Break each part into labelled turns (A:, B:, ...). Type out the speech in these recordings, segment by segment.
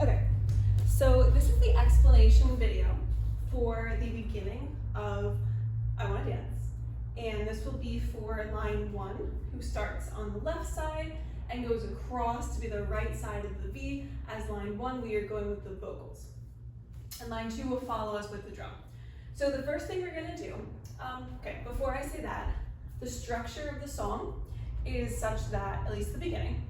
A: Okay, so this is the explanation video for the beginning of I Want to Dance. And this will be for line 1, who starts on the left side and goes across to be the right side of the V. As line 1, we are going with the vocals. And line 2 will follow us with the drum. So the first thing we're going to do, before I say that, the structure of the song is such that, at least the beginning,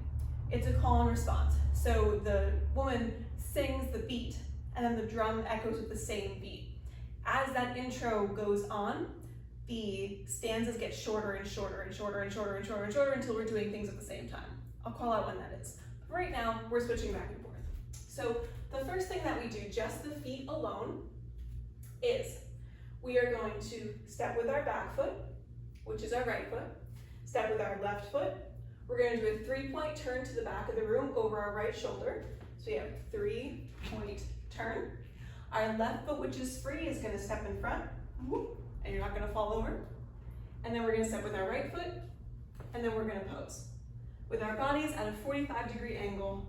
A: it's a call and response. So the woman sings the beat and then the drum echoes with the same beat. As that intro goes on, the stanzas get shorter and shorter and shorter and shorter and shorter and shorter until we're doing things at the same time. I'll call out when that is. But right now, we're switching back and forth. So the first thing that we do, just the feet alone, is we are going to step with our back foot, which is our right foot, step with our left foot. We're going to do a 3-point turn to the back of the room over our right shoulder. So we have 3-point turn. Our left foot, which is free, is going to step in front, and you're not going to fall over. And then we're going to step with our right foot, and then we're going to pose with our bodies at a 45-degree angle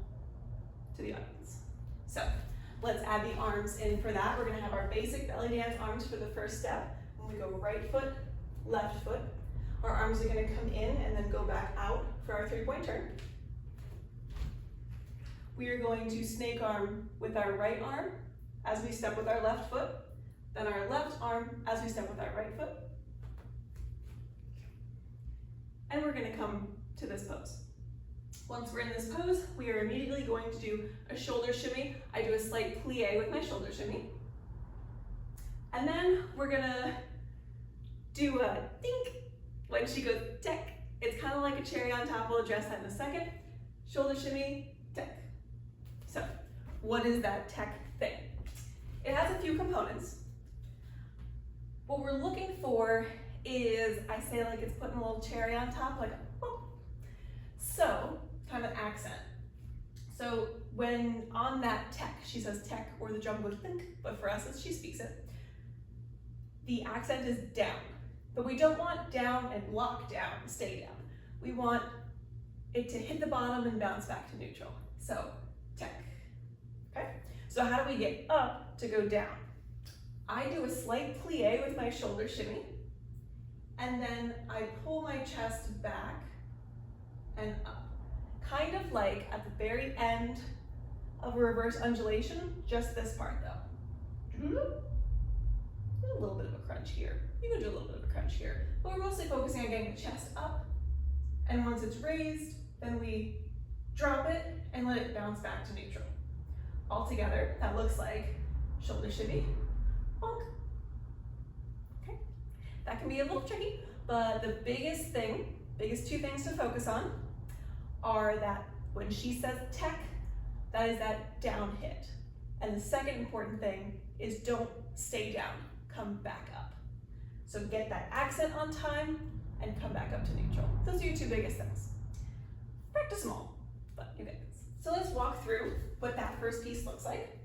A: to the audience. So let's add the arms in for that. We're going to have our basic belly dance arms for the first step. When we go right foot, left foot, our arms are going to come in and then go back out for our 3-point turn. We are going to snake arm with our right arm as we step with our left foot, then our left arm as we step with our right foot. And we're going to come to this pose. Once we're in this pose, we are immediately going to do a shoulder shimmy. I do a slight plie with my shoulder shimmy. And then we're going to do a dink when she goes tech. It's kind of like a cherry on top. We'll address that in a second. Shoulder shimmy, tech. So what is that tech thing? It has a few components. What we're looking for is, I say like it's putting a little cherry on top, like a boop. So kind of accent. So when on that tech, she says tech, or the drum goes think, but for us as she speaks it, the accent is down. But we don't want down and lock down, stay down. We want it to hit the bottom and bounce back to neutral. So tech, okay? So how do we get up to go down? I do a slight plie with my shoulder shimmy, and then I pull my chest back and up. Kind of like at the very end of a reverse undulation, just this part though. There's a little bit of a crunch here. You can do a little bit of a crunch here, but we're mostly focusing on getting the chest up. And once it's raised, then we drop it and let it bounce back to neutral. All together, that looks like shoulder shimmy, bonk. Okay, that can be a little tricky, but the biggest two things to focus on are that when she says tech, that is that down hit. And the second important thing is don't stay down, come back up. So get that accent on time and come back up to neutral. Those are your two biggest things. Practice them all, but you get this. So let's walk through what that first piece looks like.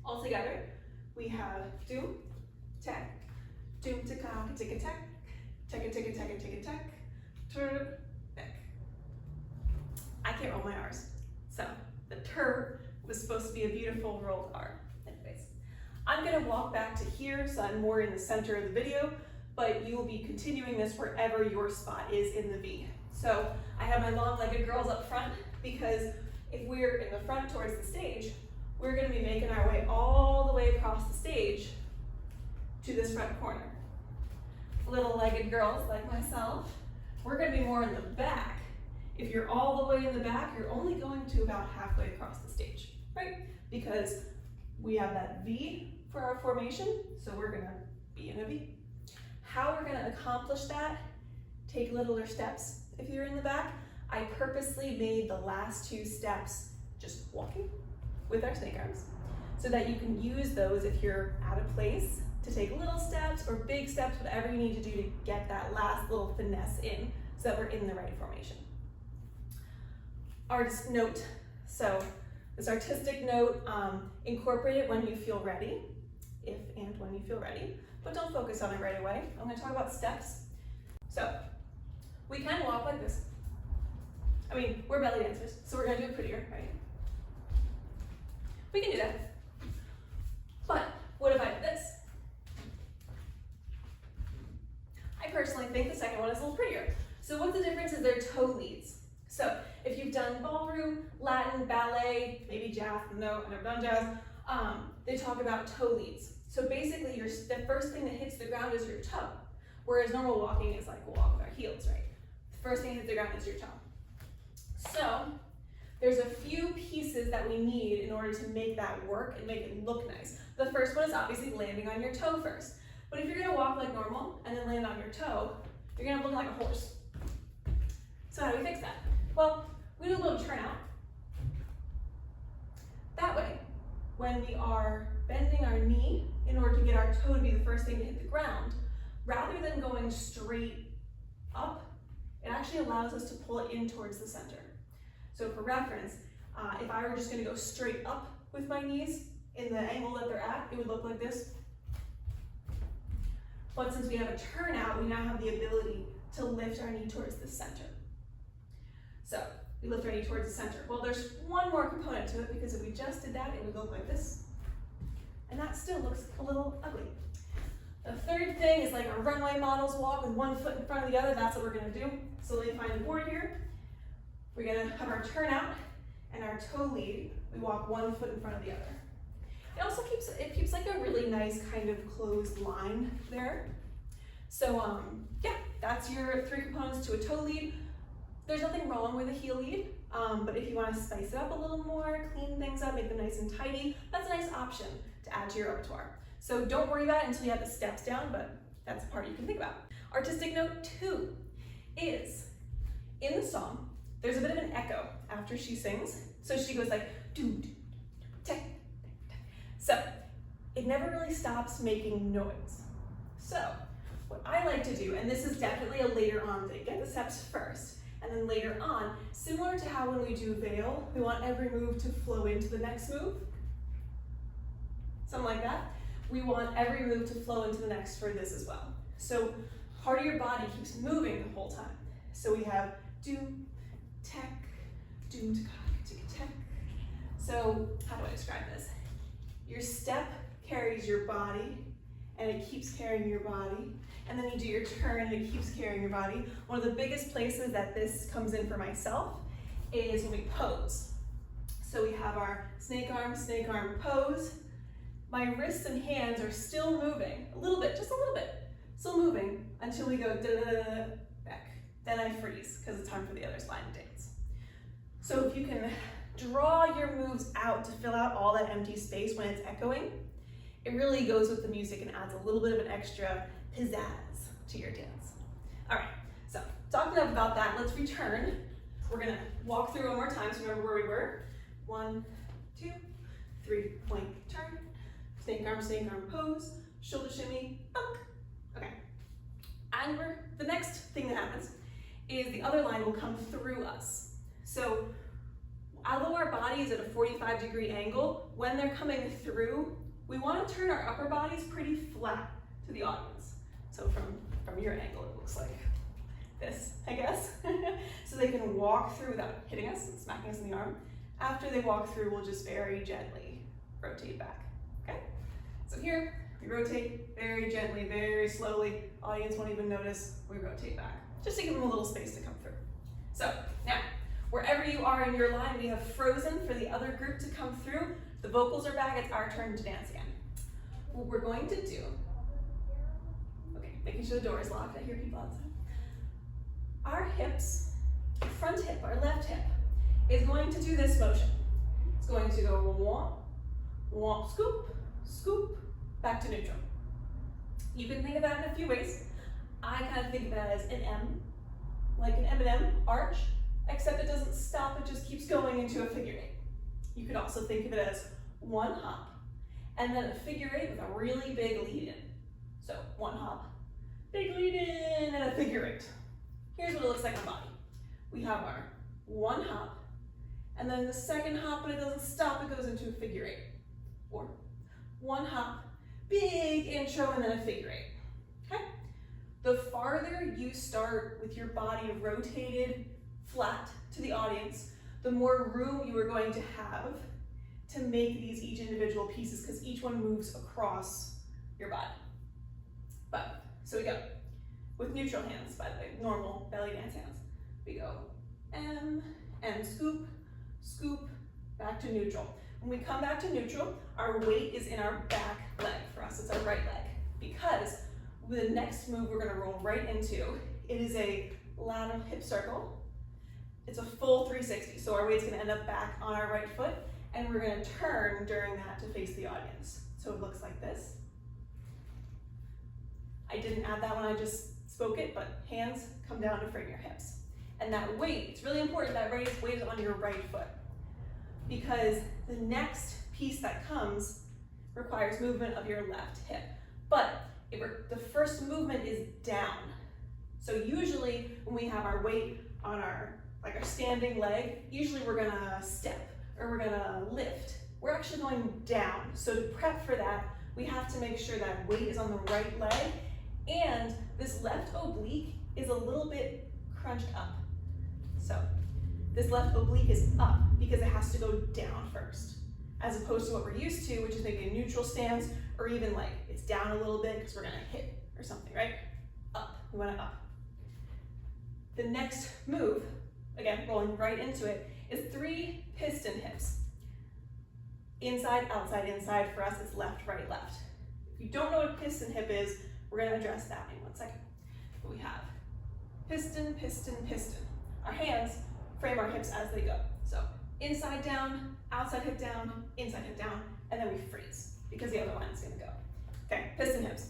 A: All together, we have doom, tech, doom, ticka, ticka, tech, ticka, ticka, ticka, ticka, tech, turn, back. I can't roll my R's. So the tur was supposed to be a beautiful rolled R. Anyways, I'm gonna walk back to here, so I'm more in the center of the video, but you will be continuing this wherever your spot is in the V. So I have my long-legged girls up front because if we're in the front towards the stage, we're gonna be making our way all the way across the stage to this front corner. Little legged girls like myself, we're gonna be more in the back. If you're all the way in the back, you're only going to about halfway across the stage, right? Because we have that V for our formation, so we're gonna be in a V. How we're gonna accomplish that, take littler steps. If you're in the back, I purposely made the last 2 steps just walking with our snake arms so that you can use those if you're out of place to take little steps or big steps, whatever you need to do to get that last little finesse in so that we're in the right formation. Artist note, so this artistic note, incorporate it when you feel ready, if and when you feel ready, but don't focus on it right away. I'm gonna talk about steps. So we can walk like this. I mean, we're belly dancers, so we're gonna do it prettier, right? We can do that. But what if I did this? I personally think the second one is a little prettier. So what's the difference is they're toe leads. So if you've done ballroom, Latin, ballet, maybe jazz, no, I've never done jazz, they talk about toe leads. So basically the first thing that hits the ground is your toe, whereas normal walking is like we'll walk with our heels, right? The first thing that hits the ground is your toe. So there's a few pieces that we need in order to make that work and make it look nice. The first one is obviously landing on your toe first. But if you're gonna walk like normal and then land on your toe, you're gonna look like a horse. So how do we fix that? Well, we do a little turnout. That way, when we are bending our knee in order to get our toe to be the first thing to hit the ground, rather than going straight up, it actually allows us to pull it in towards the center. So for reference, if I were just gonna go straight up with my knees in the angle that they're at, it would look like this. But since we have a turnout, we now have the ability to lift our knee towards the center. So we lift our knee towards the center. Well, there's one more component to it, because if we just did that, it would look like this. And that still looks a little ugly. The third thing is like a runway model's walk with one foot in front of the other. That's what we're gonna do. So let me find the board here. We're gonna have our turnout and our toe lead. We walk one foot in front of the other. It also keeps like a really nice kind of closed line there. So yeah, that's your three components to a toe lead. There's nothing wrong with a heel lead, but if you want to spice it up a little more, clean things up, make them nice and tidy, that's a nice option to add to your repertoire. So don't worry about it until you have the steps down, but that's a part you can think about. Artistic note 2 is, in the song, there's a bit of an echo after she sings. So she goes like, doo, doo, tech. So it never really stops making noise. So what I like to do, and this is definitely a later on thing, get the steps first, and then later on, similar to how when we do veil, we want every move to flow into the next move. Something like that. We want every move to flow into the next for this as well. So part of your body keeps moving the whole time. So we have doom, tech, doom, tech. So how do I describe this? Your step carries your body, and it keeps carrying your body. And then you do your turn, and it keeps carrying your body. One of the biggest places that this comes in for myself is when we pose. So we have our snake arm pose. My wrists and hands are still moving, a little bit, just a little bit. Still moving until we go da-da-da-da back. Then I freeze, because it's time for the other slide and dance. So if you can draw your moves out to fill out all that empty space when it's echoing, it really goes with the music and adds a little bit of an extra pizzazz to your dance. All right, so talking about that, let's return. We're gonna walk through one more time, so remember where we were. 1, 2, 3, point, turn, snake arm pose, shoulder shimmy, bunk. Okay, and the next thing that happens is the other line will come through us. So although our body is at a 45-degree angle, when they're coming through, we want to turn our upper bodies pretty flat to the audience. So from your angle, it looks like this, I guess. So they can walk through without hitting us and smacking us in the arm. After they walk through, we'll just very gently rotate back, okay? So here, we rotate very gently, very slowly. Audience won't even notice, we rotate back. Just to give them a little space to come through. So now, wherever you are in your line, we have frozen for the other group to come through. The vocals are back, it's our turn to dance again. What we're going to do, okay, making sure the door is locked, I hear people outside. Our hips, front hip, our left hip, is going to do this motion. It's going to go womp, womp, scoop, scoop, back to neutral. You can think of that in a few ways. I kind of think of it as an M, like an M&M arch, except it doesn't stop, it just keeps going into a figure eight. You could also think of it as one hop, and then a figure eight with a really big lead in. So one hop, big lead in, and a figure eight. Here's what it looks like on body. We have our one hop, and then the second hop, but it doesn't stop, it goes into a figure eight. Or one hop, big intro, and then a figure eight. Okay? The farther you start with your body rotated flat to the audience, the more room you are going to have to make these each individual pieces because each one moves across your body. But, so we go with neutral hands, by the way, normal belly dance hands. We go M, and scoop, scoop, back to neutral. When we come back to neutral, our weight is in our back leg. For us, it's our right leg. Because the next move we're gonna roll right into, it is a lateral hip circle. It's a full 360, so our weight's gonna end up back on our right foot, and we're gonna turn during that to face the audience. So it looks like this. I didn't add that when I just spoke it, but hands come down to frame your hips. And that weight, it's really important that weight is on your right foot, because the next piece that comes requires movement of your left hip. But the first movement is down. So usually when we have our weight on our standing leg, usually we're gonna step or we're gonna lift. We're actually going down. So to prep for that, we have to make sure that weight is on the right leg, and this left oblique is a little bit crunched up. So this left oblique is up because it has to go down first, as opposed to what we're used to, which is maybe a neutral stance, or even like it's down a little bit because we're gonna hit or something, right? Up, we want it up. The next move, again, rolling right into it, is 3 piston hips. Inside, outside, inside. For us, it's left, right, left. If you don't know what a piston hip is, we're gonna address that in 1 second. But we have piston, piston, piston. Our hands frame our hips as they go. So inside down, outside hip down, inside hip down, and then we freeze because the other line's gonna go. Okay, piston hips.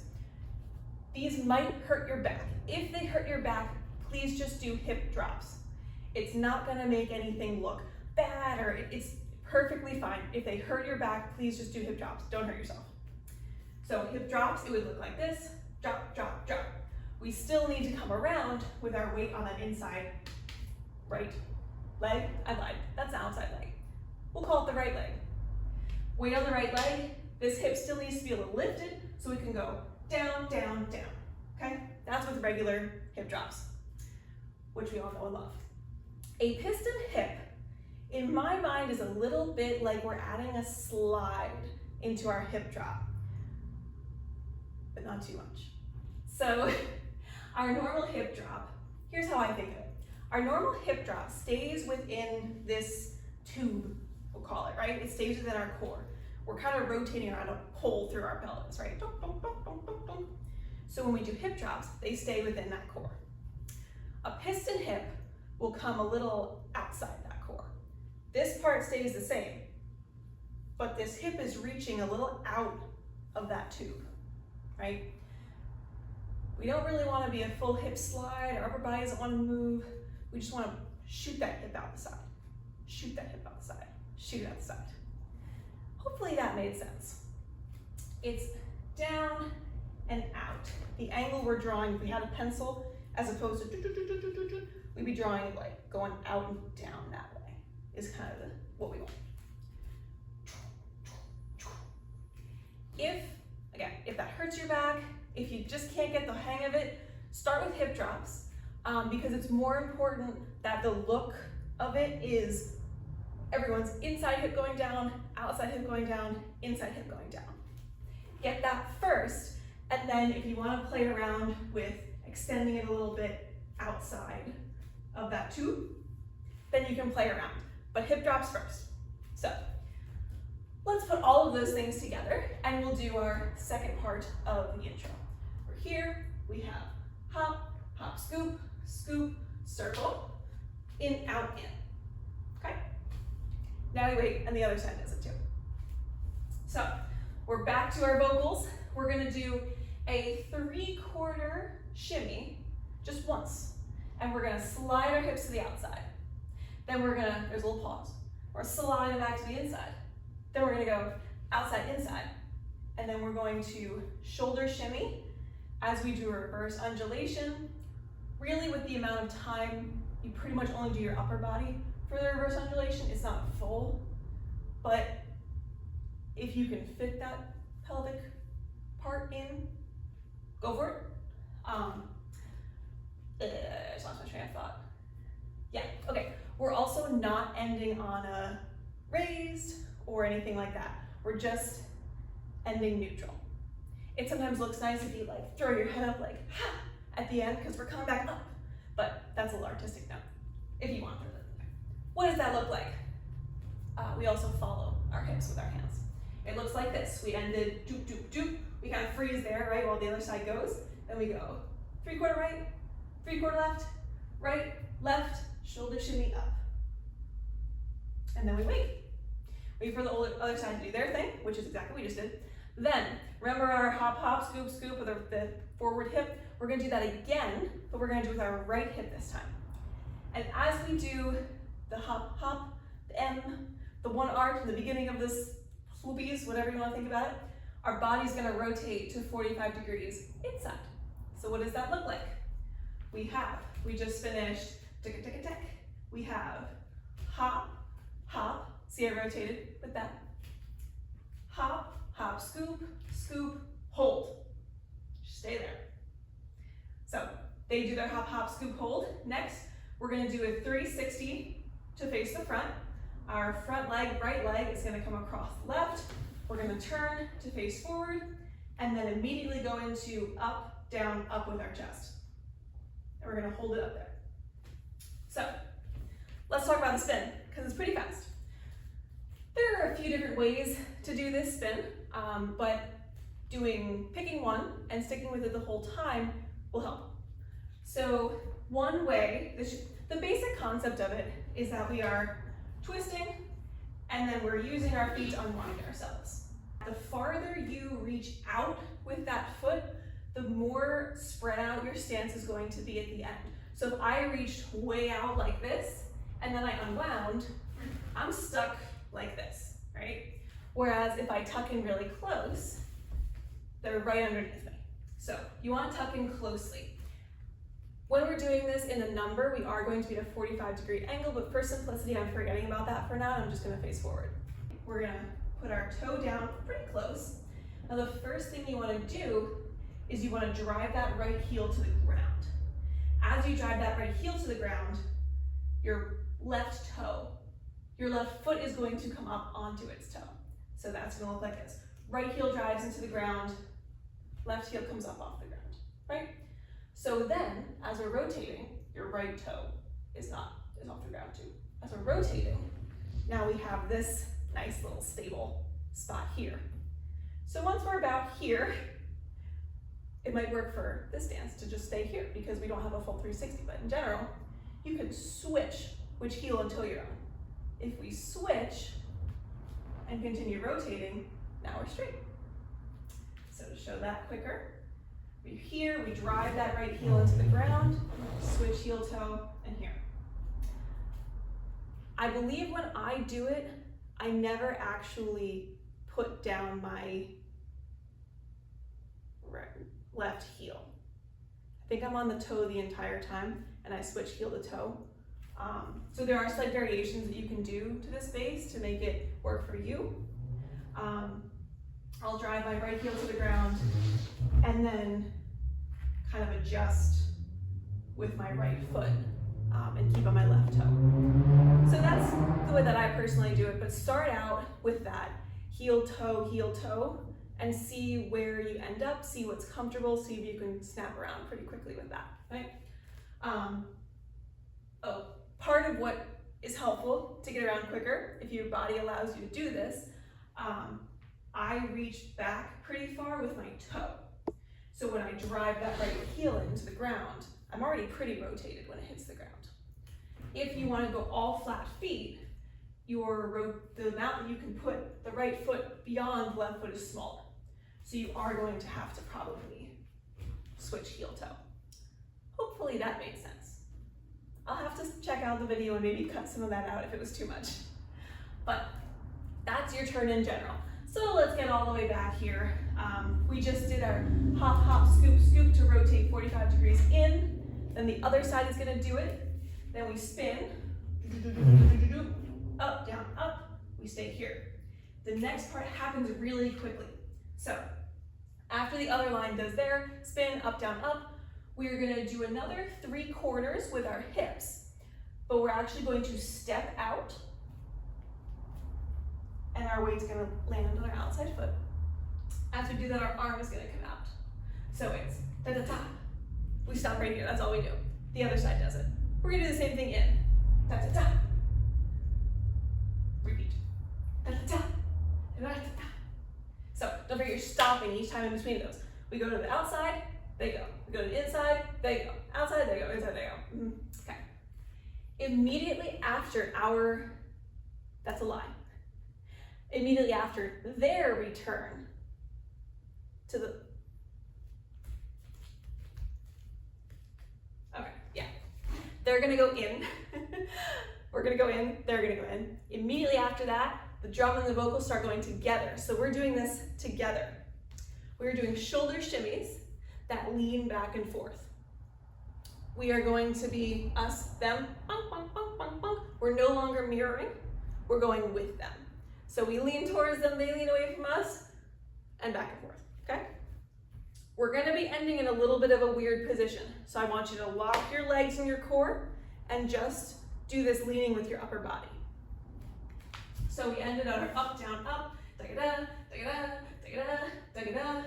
A: These might hurt your back. If they hurt your back, please just do hip drops. It's not gonna make anything look bad, or it's perfectly fine. If they hurt your back, please just do hip drops. Don't hurt yourself. So hip drops, it would look like this: drop, drop, drop. We still need to come around with our weight on that inside right leg. I lied, that's the outside leg. We'll call it the right leg. Weight on the right leg, this hip still needs to be a little lifted so we can go down, down, down, okay? That's with regular hip drops, which we all know and love. A piston hip, in my mind, is a little bit like we're adding a slide into our hip drop, but not too much. So our normal hip drop, here's how I think of it. Our normal hip drop stays within this tube, we'll call it, right? It stays within our core. We're kind of rotating around a pole through our pelvis, right? So when we do hip drops, they stay within that core. A piston hip will come a little outside that core. This part stays the same, but this hip is reaching a little out of that tube, right? We don't really want to be a full hip slide. Our upper body doesn't want to move. We just want to shoot that hip out the side. Shoot that hip out the side. Shoot it out the side. Hopefully that made sense. It's down and out. The angle we're drawing, if we had a pencil, as opposed to we'd be drawing it like going out and down that way, is kind of what we want. If that hurts your back, if you just can't get the hang of it, start with hip drops, because it's more important that the look of it is everyone's inside hip going down, outside hip going down, inside hip going down. Get that first, and then if you want to play around with extending it a little bit outside of that tube, then you can play around. But hip drops first. So let's put all of those things together, and we'll do our second part of the intro. We're here, we have hop, hop, scoop, scoop, circle, in, out, in. Okay? Now we wait, and the other side does it too. So we're back to our vocals. We're gonna do a 3/4 shimmy just once, and we're gonna slide our hips to the outside. Then we're gonna, there's a little pause. We're sliding back to the inside. Then we're gonna go outside, inside. And then we're going to shoulder shimmy as we do a reverse undulation. Really, with the amount of time, you pretty much only do your upper body for the reverse undulation. It's not full, but if you can fit that pelvic part in, go for it. I just lost my train of thought. Yeah, okay. We're also not ending on a raised or anything like that. We're just ending neutral. It sometimes looks nice if you like throw your head up like ha at the end because we're coming back up, but that's a little artistic note if you want to. What does that look like? We also follow our hips with our hands. It looks like this. We ended doop, doop, doop. We kind of freeze there, right, while the other side goes. Then we go 3/4 right, 3/4 left, right, left, shoulder shimmy up. And then we wait. Wait for the other side to do their thing, which is exactly what we just did. Then, remember our hop, hop, scoop, scoop with the forward hip? We're gonna do that again, but we're gonna do it with our right hip this time. And as we do the hop, hop, the M, the one arc, the beginning of this floopies, whatever you wanna think about it, our body's gonna rotate to 45 degrees inside. So what does that look like? We just finished tick, tick, tick. We have hop, hop. See, I rotated with that. Hop, hop, scoop, scoop, hold. Just stay there. So they do their hop, hop, scoop, hold. Next, we're gonna do a 360 to face the front. Our front leg, right leg, is gonna come across left. We're gonna turn to face forward, and then immediately go into up, down, up with our chest. And we're gonna hold it up there. So, let's talk about the spin, because it's pretty fast. There are a few different ways to do this spin, but picking one and sticking with it the whole time will help. So one way, the basic concept of it is that we are twisting and then we're using our feet to unwind ourselves. The farther you reach out with that foot, the more spread out your stance is going to be at the end. So if I reached way out like this and then I unwound, I'm stuck like this, right? Whereas if I tuck in really close, they're right underneath me. So you want to tuck in closely. When we're doing this in a number, we are going to be at a 45-degree angle, but for simplicity, I'm forgetting about that for now, and I'm just going to face forward. We're going to put our toe down pretty close. Now the first thing you want to do is you want to drive that right heel to the ground. As you drive that right heel to the ground, your left foot is going to come up onto its toe. So that's going to look like this. Right heel drives into the ground, left heel comes up off the ground, right? So then, as we're rotating, your right toe is off the ground too. As we're rotating, now we have this nice little stable spot here. So once we're about here, it might work for this dance to just stay here because we don't have a full 360, but in general, you can switch which heel and toe you're on. If we switch and continue rotating, now we're straight. So to show that quicker, we're here, we drive that right heel into the ground, switch heel toe, and here. I believe when I do it, I never actually put down my left heel. I think I'm on the toe the entire time, and I switch heel to toe. So there are slight variations that you can do to this base to make it work for you. I'll drive my right heel to the ground and then kind of adjust with my right foot and keep on my left toe. So that's the way that I personally do it, but start out with that heel, toe, and see where you end up, see what's comfortable, see if you can snap around pretty quickly with that, right? Part of what is helpful to get around quicker, if your body allows you to do this, I reach back pretty far with my toe. So when I drive that right heel into the ground, I'm already pretty rotated when it hits the ground. If you want to go all flat feet, the amount that you can put the right foot beyond the left foot is smaller. So you are going to have to probably switch heel toe. Hopefully that made sense. I'll have to check out the video and maybe cut some of that out if it was too much. But that's your turn in general. So let's get all the way back here. We just did our hop, hop, scoop, scoop to rotate 45 degrees in. Then the other side is gonna do it. Then we spin, up, down, up, we stay here. The next part happens really quickly. So after the other line does their spin, up, down, up, we're gonna do another 3/4 with our hips, but we're actually going to step out and our weight's gonna land on our outside foot. As we do that, our arm is gonna come out. So it's da-da-da. We stop right here, that's all we do. The other side does it. We're gonna do the same thing in. Da-da-da. Repeat. Da-da-da. Da-da-da. So don't forget you're stopping each time in between those. We go to the outside, they go. We go to the inside, they go. Outside, they go. Inside, they go. Okay. Immediately after our, that's a lie. Immediately after their return to the, okay, yeah. They're gonna go in. We're gonna go in, they're gonna go in. Immediately after that, the drum and the vocals start going together. So we're doing this together. We're doing shoulder shimmies that lean back and forth. We are going to be us, them, bunk, bunk, bunk, bunk, bunk. We're no longer mirroring, we're going with them. So we lean towards them, they lean away from us, and back and forth, okay? We're gonna be ending in a little bit of a weird position. So I want you to lock your legs in your core and just do this leaning with your upper body. So we ended on our up, down, up, da-ga-da, da-ga-da, da-ga-da, da-ga-da.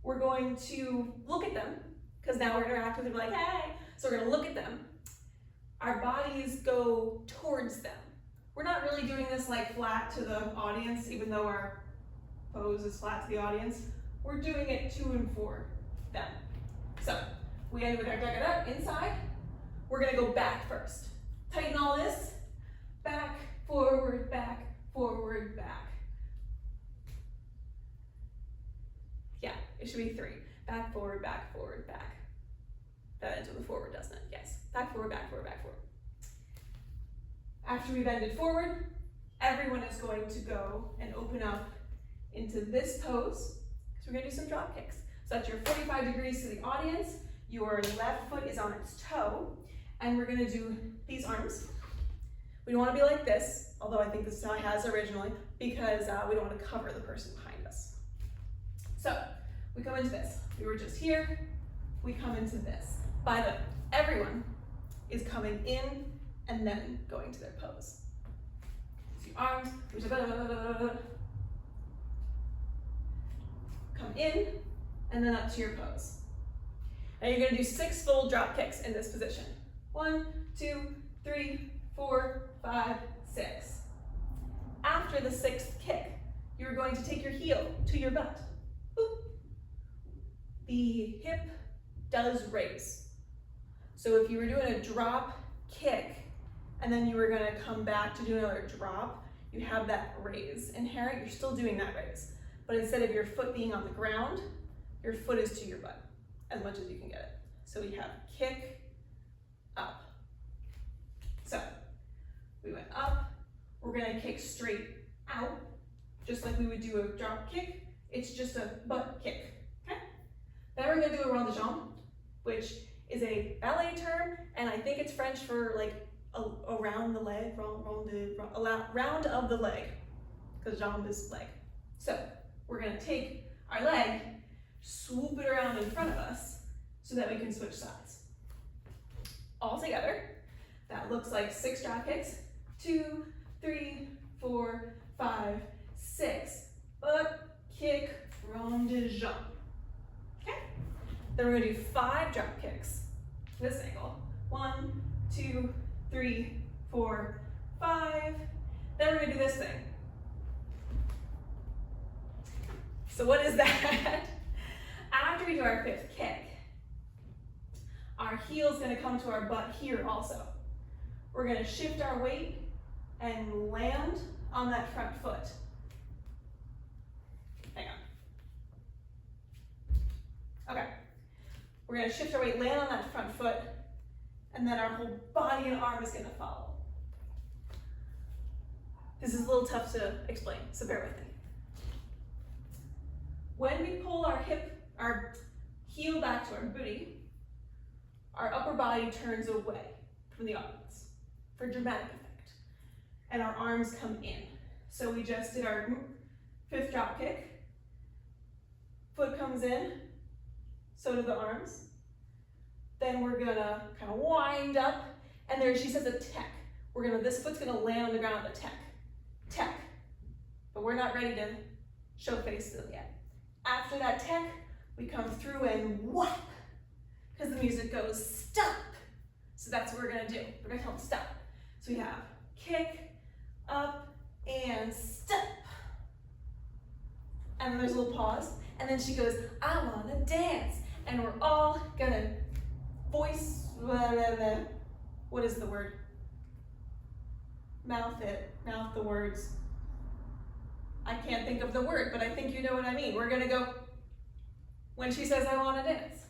A: We're going to look at them, because now we're interacting with them like, hey. So we're gonna look at them. Our bodies go towards them. We're not really doing this like flat to the audience, even though our pose is flat to the audience. We're doing it to and for them. So we end with our da-ga-da inside. We're gonna go back first. Tighten all this. Back, forward, back, forward, back. Yeah, it should be 3. Back, forward, back, forward, back. That ends with a forward, doesn't it? Yes. Back, forward, back, forward, back, forward. After we've ended forward, everyone is going to go and open up into this pose. So we're gonna do some drop kicks. So that's your 45 degrees to the audience. Your left foot is on its toe. And we're gonna do these arms. We don't wanna be like this, although I think this is how I had us originally, because we don't wanna cover the person behind us. So we come into this. We were just here, we come into this. By the, everyone is coming in and then going to their pose. So your arms, come in and then up to your pose. And you're gonna do 6 full drop kicks in this position. 1, 2, 3, 4, 5, 6. After the 6th kick, you're going to take your heel to your butt. Boop. The hip does raise. So if you were doing a drop kick and then you were gonna come back to do another drop, you have that raise inherent. You're still doing that raise. But instead of your foot being on the ground, your foot is to your butt as much as you can get it. So we have kick, up. So we went up, we're gonna kick straight out, just like we would do a drop kick. It's just a butt kick, okay? Then we're gonna do a rond de jambe, which is a ballet term, and I think it's French for like around the leg, round of the leg, because jambe is leg. So we're gonna take our leg, swoop it around in front of us so that we can switch sides. All together, that looks like 6 drop kicks. 2, 3, 4, 5, 6. Butt kick, rond de jambe. Okay? Then we're gonna do 5 drop kicks. This angle. 1, 2, 3, 4, 5. Then we're gonna do this thing. So what is that? After we do our 5th kick, our heel's gonna come to our butt here also. We're gonna shift our weight and land on that front foot. Hang on. Okay. We're gonna shift our weight, land on that front foot, and then our whole body and arm is gonna follow. This is a little tough to explain, so bear with me. When we pull our heel back to our booty, our upper body turns away from the audience for dramatic effect. And our arms come in. So we just did our 5th drop kick. Foot comes in, so do the arms. Then we're gonna kind of wind up, and there she says a tech. This foot's gonna land on the ground at the tech. Tech. but we're not ready to show face still yet. After that tech, we come through and whap, because the music goes stop. So that's what we're gonna do. We're gonna tell them stop. So we have kick, up, and step. And then there's a little pause, and then she goes, I wanna dance. And we're all gonna voice, what is the word? Mouth it, mouth the words. I can't think of the word, but I think you know what I mean. We're gonna go, when she says I wanna dance.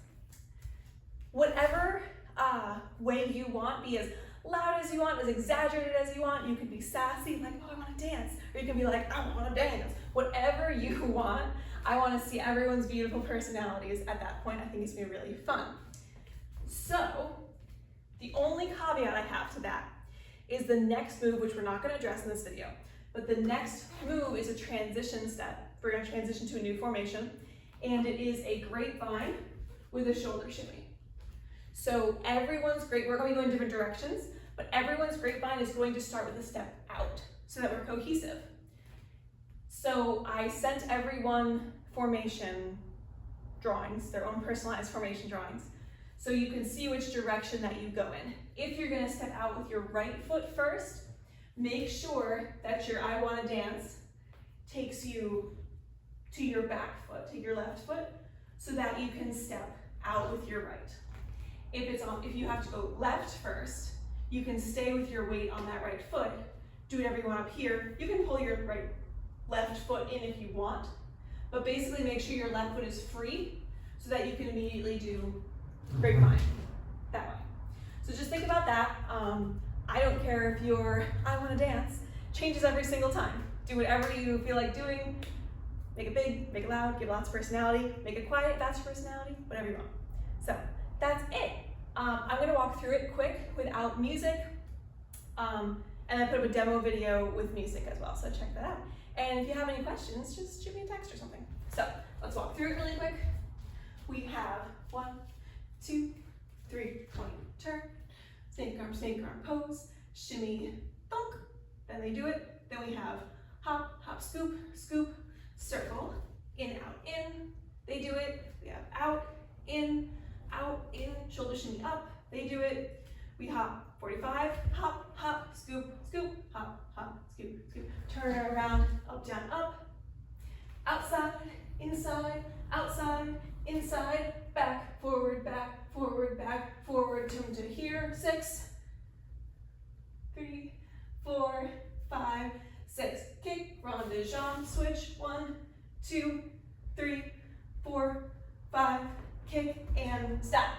A: Whatever way you want, be as loud as you want, as exaggerated as you want. You can be sassy, like, oh, I wanna dance. Or you can be like, I wanna dance. Whatever you want. I wanna see everyone's beautiful personalities at that point. I think it's gonna be really fun. So, the only caveat I have to that is the next move, which we're not gonna address in this video, but the next move is a transition step. We're gonna transition to a new formation, and it is a grapevine with a shoulder shimmy. So everyone's we're going to go in different directions, but everyone's grapevine is going to start with a step out so that we're cohesive. So I sent everyone formation drawings, their own personalized formation drawings, so you can see which direction that you go in. If you're gonna step out with your right foot first, make sure that your I wanna dance takes you to your back foot, to your left foot, so that you can step out with your right. If you have to go left first, you can stay with your weight on that right foot, do whatever you want up here. You can pull your left foot in if you want, but basically make sure your left foot is free so that you can immediately do grapevine that way. So just think about that. I don't care if your I wanna dance changes every single time. Do whatever you feel like doing. Make it big, make it loud, give lots of personality, make it quiet, that's personality, whatever you want. So that's it. I'm gonna walk through it quick without music, and I put up a demo video with music as well, so check that out. And if you have any questions, just shoot me a text or something. So let's walk through it really quick. We have 1, 2, 3, point, turn, snake arm pose, shimmy, thunk, then they do it. Then we have hop, hop, scoop, scoop, circle, in, they do it. We have out, in, shoulder shimmy up, they do it. We hop 45, hop, hop, scoop, scoop, hop, hop, scoop, scoop, turn around, up, down, up, outside, inside, back, forward, turn to here, 6, 3, 4, 5, 6, kick, rond de jambe, switch, 1, 2, 3, 4, 5, kick, and stop.